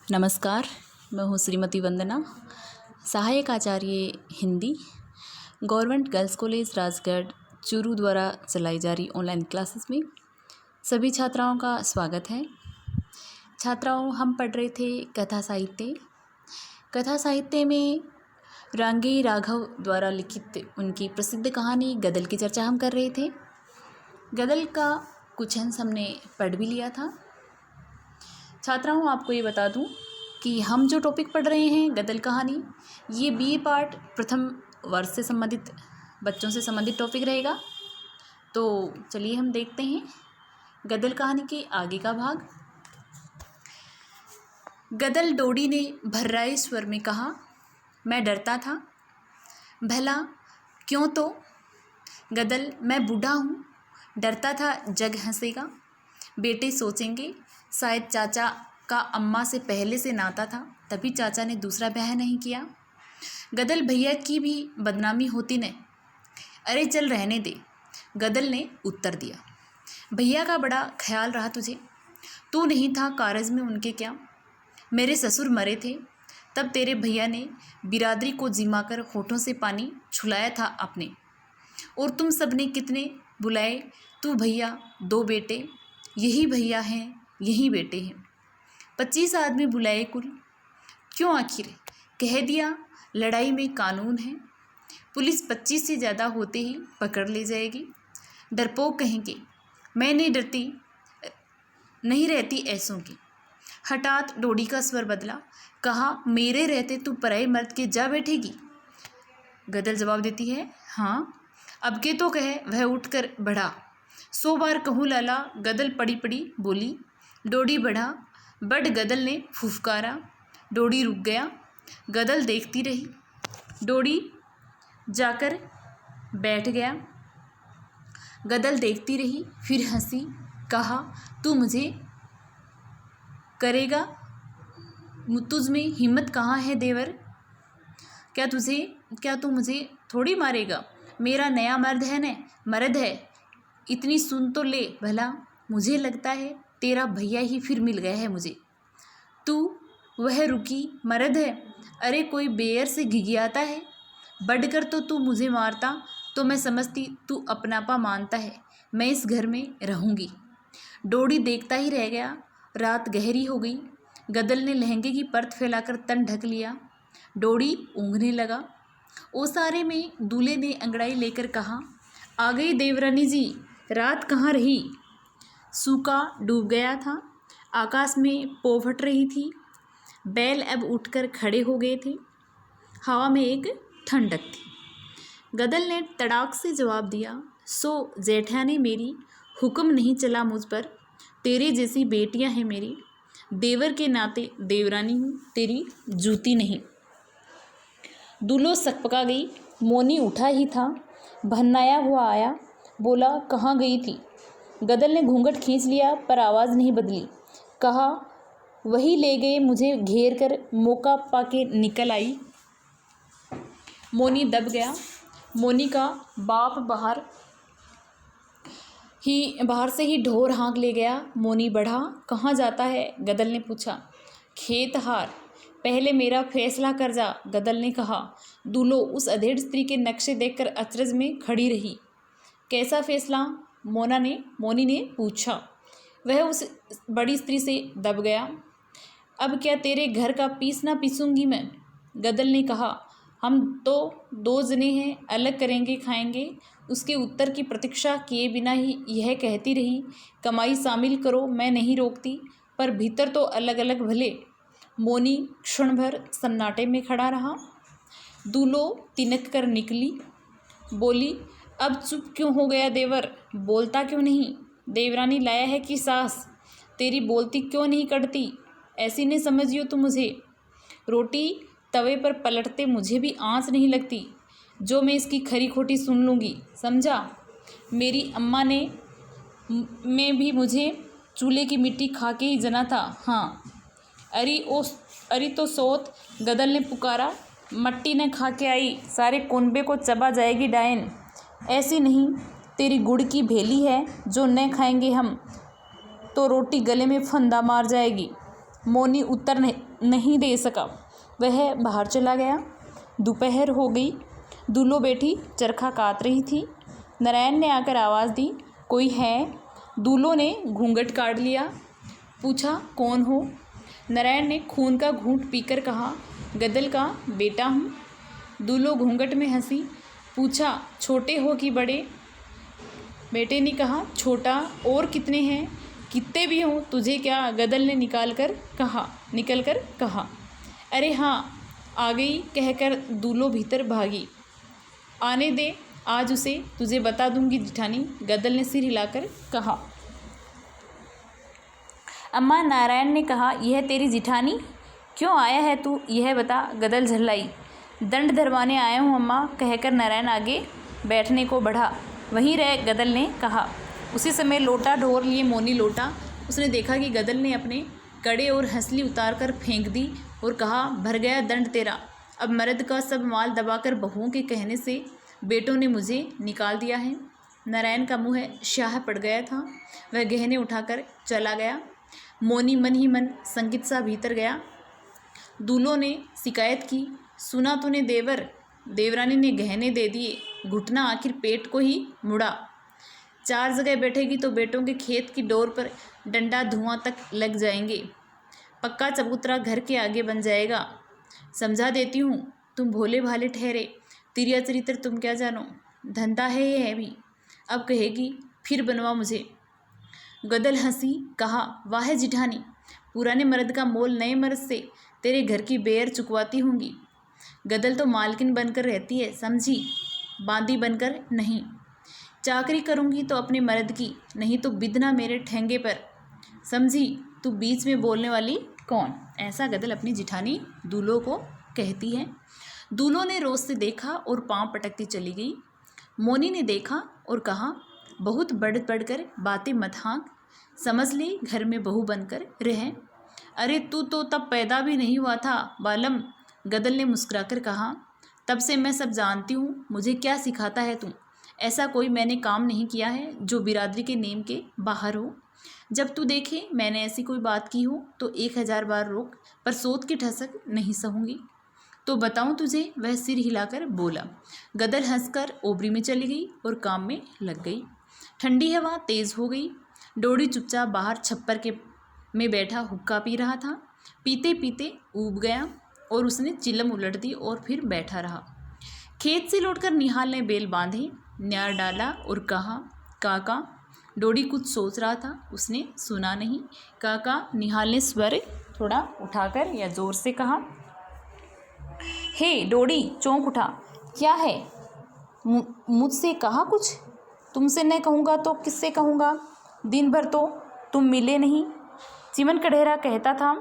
नमस्कार, मैं हूँ श्रीमती वंदना, सहायक आचार्य Hindi, government girls college Rajgarh Churu द्वारा चलाई जा रही ऑनलाइन क्लासेस में सभी छात्राओं का स्वागत है। छात्राओं, हम पढ़ रहे थे कथा साहित्य। कथा साहित्य में रांगे राघव द्वारा लिखित उनकी प्रसिद्ध कहानी गदल की चर्चा हम कर रहे थे। गदल का कुछ अंश हमने पढ़ भी लिया था। छात्राओं, आपको ये बता दूं कि हम जो टॉपिक पढ़ रहे हैं गदल कहानी, ये बीए पार्ट प्रथम वर्ष से संबंधित बच्चों से संबंधित टॉपिक रहेगा। तो चलिए हम देखते हैं गदल कहानी के आगे का भाग। गदल डोडी ने भर्राए स्वर में कहा, मैं डरता था। भला क्यों? तो गदल, मैं बूढ़ा हूँ, डरता था जग हंसेगा। बेटे सोचेंगे शायद चाचा का अम्मा से पहले से नाता था, तभी चाचा ने दूसरा ब्याह नहीं किया। गदल, भैया की भी बदनामी होती ने। अरे चल रहने दे, गदल ने उत्तर दिया। भैया का बड़ा ख्याल रहा तुझे। तू नहीं था कारज में उनके क्या? मेरे ससुर मरे थे, तब तेरे भैया ने बिरादरी को जिमा कर होठों से पानी छुलाया था अपने। और तुम सबने कितने बुलाए, तू भैया, 2 बेटे, यही भैया हैं, यही बेटे हैं। 25 आदमी बुलाए कुल। क्यों? आखिर कह दिया लड़ाई में कानून है, पुलिस 25 से ज़्यादा होते ही पकड़ ले जाएगी। डरपोक कहेंगे। मैं नहीं रहती ऐसों की। हठात डोडी का स्वर बदला, कहा, मेरे रहते तू पराए मर्द के जा बैठेगी? गदल जवाब देती है, हाँ, अब के तो कहे। वह उठकर बढ़ा। 100 बार कहूँ लाला, गदल पड़ी पड़ी बोली। डोडी बढ़ा। बड़ गदल ने फुफकारा। डोडी रुक गया। गदल देखती रही। डोडी जाकर बैठ गया। गदल देखती रही, फिर हंसी। कहा, तू मुझे करेगा? तुझ में हिम्मत कहाँ है देवर? क्या तू मुझे थोड़ी मारेगा? मेरा नया मर्द है न, मर्द है। इतनी सुन तो ले भला। मुझे लगता है तेरा भैया ही फिर मिल गया है मुझे। तू वह रुकी मर्द है? अरे कोई बेयर से घिघियाता है। बढ़कर तो तू मुझे मारता तो मैं समझती तू अपनापा मानता है। मैं इस घर में रहूँगी। डोडी देखता ही रह गया। रात गहरी हो गई। गदल ने लहंगे की परत फैलाकर तन ढक लिया। डोडी ऊँघने लगा। ओसारे में दूल्हे ने अंगड़ाई लेकर कहा, आ गई देवरानी जी, रात कहाँ रही? सूखा डूब गया था। आकाश में पौ फट रही थी। बैल अब उठकर खड़े हो गए थे। हवा में एक ठंडक थी। गदल ने तड़ाक से जवाब दिया, सो जेठानी मेरी, हुक्म नहीं चला मुझ पर। तेरे जैसी बेटियां हैं मेरी। देवर के नाते देवरानी हूँ, तेरी जूती नहीं। दूल्हो सकपका गई। मोनी उठा ही था, भन्नाया हुआ आया। बोला, कहाँ गई थी? गदल ने घूंघट खींच लिया पर आवाज़ नहीं बदली। कहा, वही ले गए मुझे घेर कर, मौका पाके निकल आई। मोनी दब गया। मोनी का बाप बाहर से ही ढोर हाँक ले गया। मोनी बढ़ा। कहाँ जाता है? गदल ने पूछा। खेत हार। पहले मेरा फैसला कर जा, गदल ने कहा। दूल्हो उस अधेड़ स्त्री के नक्शे देखकर अचरज में खड़ी रही। कैसा फैसला? मोनी ने पूछा। वह उस बड़ी स्त्री से दब गया। अब क्या तेरे घर का पीस ना पीसूंगी मैं? गदल ने कहा। हम तो 2 जने हैं, अलग करेंगे खाएंगे। उसके उत्तर की प्रतीक्षा किए बिना ही यह कहती रही, कमाई शामिल करो, मैं नहीं रोकती, पर भीतर तो अलग अलग भले। मोनी क्षण भर सन्नाटे में खड़ा रहा। दूल्हो तिनक कर निकली। बोली, अब चुप क्यों हो गया देवर? बोलता क्यों नहीं? देवरानी लाया है कि सास? तेरी बोलती क्यों नहीं कटती? ऐसी नहीं समझियो तुम मुझे। रोटी तवे पर पलटते मुझे भी आँच नहीं लगती, जो मैं इसकी खरी खोटी सुन लूँगी, समझा? मेरी अम्मा ने में भी मुझे चूल्हे की मिट्टी खा के ही जना था। हाँ, अरी तो सोत, गदल ने पुकारा। मट्टी न खा के आई, सारे कुनबे को चबा जाएगी डायन। ऐसी नहीं, तेरी गुड़ की भेली है, जो न खाएंगे हम तो रोटी गले में फंदा मार जाएगी। मोनी उत्तर नहीं दे सका। वह बाहर चला गया। दोपहर हो गई। दूलो बेटी चरखा काट रही थी। नारायण ने आकर आवाज़ दी, कोई है? दूलो ने घूंघट काट लिया। पूछा, कौन हो? नारायण ने खून का घूंट पीकर कहा, गदल का बेटा हूँ। दूलो घूंघट में हंसी। पूछा, छोटे हो कि बड़े? बेटे ने कहा, छोटा। और कितने हैं? कितने भी हों तुझे क्या? गदल ने निकल कर कहा। अरे हाँ, आ गई कहकर दूलो भीतर भागी। आने दे, आज उसे तुझे बता दूंगी जिठानी, गदल ने सिर हिलाकर कहा। अम्मा, नारायण ने कहा, यह तेरी जिठानी? क्यों आया है तू, यह बता, गदल झल्लाई। दंड धरवाने आया हूँ अम्मा, कहकर नारायण आगे बैठने को बढ़ा। वहीं रह, गदल ने कहा। उसी समय लोटा ढोर लिए मोनी लौटा। उसने देखा कि गदल ने अपने कड़े और हंसली उतार कर फेंक दी और कहा, भर गया दंड तेरा। अब मर्द का सब माल दबाकर बहुओं के कहने से बेटों ने मुझे निकाल दिया है। नारायण का मुँह स्याह पड़ गया था। वह गहने उठाकर चला गया। मोनी मन ही मन संकित सा भीतर गया। दूल्हों ने शिकायत की, सुना तूने देवर? देवरानी ने गहने दे दिए, घुटना आखिर पेट को ही मुड़ा। 4 जगह बैठेगी तो बेटों के खेत की डोर पर डंडा धुआं तक लग जाएंगे। पक्का चबूतरा घर के आगे बन जाएगा। समझा देती हूँ, तुम भोले भाले ठहरे, तिरिया चरित्र तुम क्या जानो। धंधा है ये है भी। अब कहेगी फिर बनवा मुझे। गदल हंसी, कहा, वाह जिठानी, पुराने मर्द का मोल नए मर्द से तेरे घर की बेर चुकवाती होंगी। गदल तो मालकिन बनकर रहती है, समझी, बांदी बनकर नहीं। चाकरी करूँगी तो अपने मर्द की, नहीं तो बिदना मेरे ठेंगे पर, समझी। तू बीच में बोलने वाली कौन? ऐसा गदल अपनी जिठानी दूल्हों को कहती है। दूल्हों ने रोज से देखा और पाँव पटकती चली गई। मोनी ने देखा और कहा, बहुत बढ़ बढ़कर बातें मत हाँक, समझ ले घर में बहू बनकर रह। अरे तू तो तब पैदा भी नहीं हुआ था बालम, गदल ने मुस्कुराकर कहा। तब से मैं सब जानती हूँ, मुझे क्या सिखाता है तू? ऐसा कोई मैंने काम नहीं किया है जो बिरादरी के नेम के बाहर हो। जब तू देखे मैंने ऐसी कोई बात की हो तो 1000 बार रोक, पर सोच की ठसक नहीं सहूँगी। तो बताऊं तुझे, वह सिर हिलाकर बोला। गदल हंसकर ओबरी में चली गई और काम में लग गई। ठंडी हवा तेज़ हो गई। डोडी चुपचाप बाहर छप्पर में बैठा हुक्का पी रहा था। पीते पीते ऊब गया और उसने चिलम उलट दी और फिर बैठा रहा। खेत से लौटकर निहाल ने बेल बांधे, न्यार डाला और कहा, काका। डोडी कुछ सोच रहा था, उसने सुना नहीं। काका, निहाल ने स्वर थोड़ा उठाकर या जोर से कहा। हे डोडी, चौंक उठा। क्या है? मुझसे कहा कुछ? तुमसे नहीं कहूँगा तो किससे कहूँगा? दिन भर तो तुम मिले नहीं। चिमन कढ़ेरा कहता था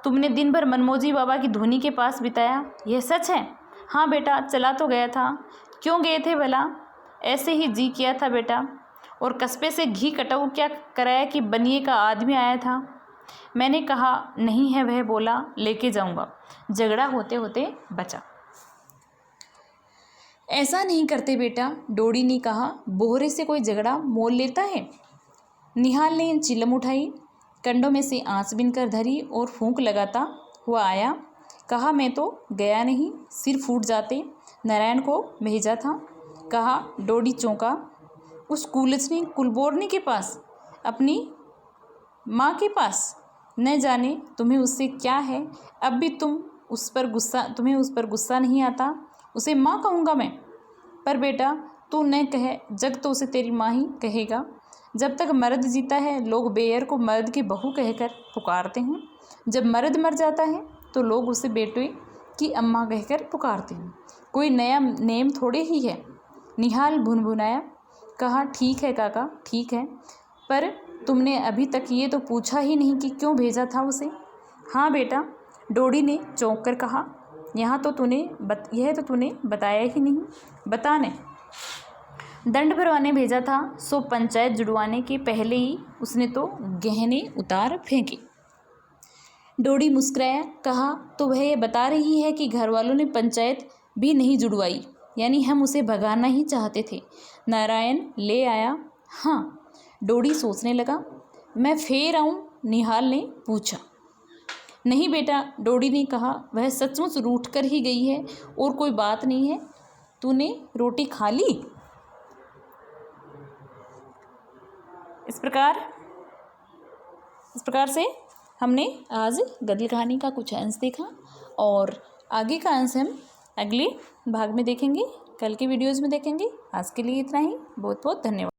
तुमने दिन भर मनमोजी बाबा की धुनी के पास बिताया, यह सच है? हाँ बेटा, चला तो गया था। क्यों गए थे भला? ऐसे ही जी किया था बेटा। और कस्बे से घी कटाऊ क्या कराया कि बनिए का आदमी आया था। मैंने कहा नहीं है, वह बोला लेके जाऊंगा। झगड़ा होते होते बचा। ऐसा नहीं करते बेटा, डोडी ने कहा। बोहरे से कोई झगड़ा मोल लेता है? निहाल ने चिलम उठाई, कंडों में से आँच बिनकर धरी और फूंक लगाता हुआ आया। कहा, मैं तो गया नहीं, सिर फूट जाते, नारायण को भेजा था। कहा। डोडी चौंका। उस कुलचनी कुलबोरनी के पास? अपनी माँ के पास? न जाने तुम्हें उससे क्या है। अब भी तुम्हें उस पर गुस्सा नहीं आता? उसे माँ कहूँगा मैं? पर बेटा तू न कहे, जग तो उसे तेरी माँ ही कहेगा। जब तक मर्द जीता है लोग बेयर को मर्द की बहू कहकर पुकारते हैं। जब मर्द मर जाता है तो लोग उसे बेटे की अम्मा कहकर पुकारते हैं। कोई नया नेम थोड़े ही है। निहाल भुनभुनाया। कहा, ठीक है काका, ठीक है, पर तुमने अभी तक ये तो पूछा ही नहीं कि क्यों भेजा था उसे। हाँ बेटा, डोडी ने चौंक कर कहा। यह तो तूने बताया ही नहीं। बताने दंड भरवाने भेजा था, सो पंचायत जुड़वाने के पहले ही उसने तो गहने उतार फेंके। डोडी मुस्कुराया। कहा, तो वह ये बता रही है कि घर वालों ने पंचायत भी नहीं जुड़वाई, यानी हम उसे भगाना ही चाहते थे। नारायण ले आया? हाँ। डोडी सोचने लगा। मैं फेर आऊँ? निहाल ने पूछा। नहीं बेटा, डोडी ने कहा, वह सचमुच रूठ कर ही गई है और कोई बात नहीं है। तूने रोटी खा ली? इस प्रकार से हमने आज गद्य कहानी का कुछ अंश देखा और आगे का अंश हम अगले भाग में देखेंगे, कल के वीडियोज़ में देखेंगे। आज के लिए इतना ही। बहुत बहुत धन्यवाद।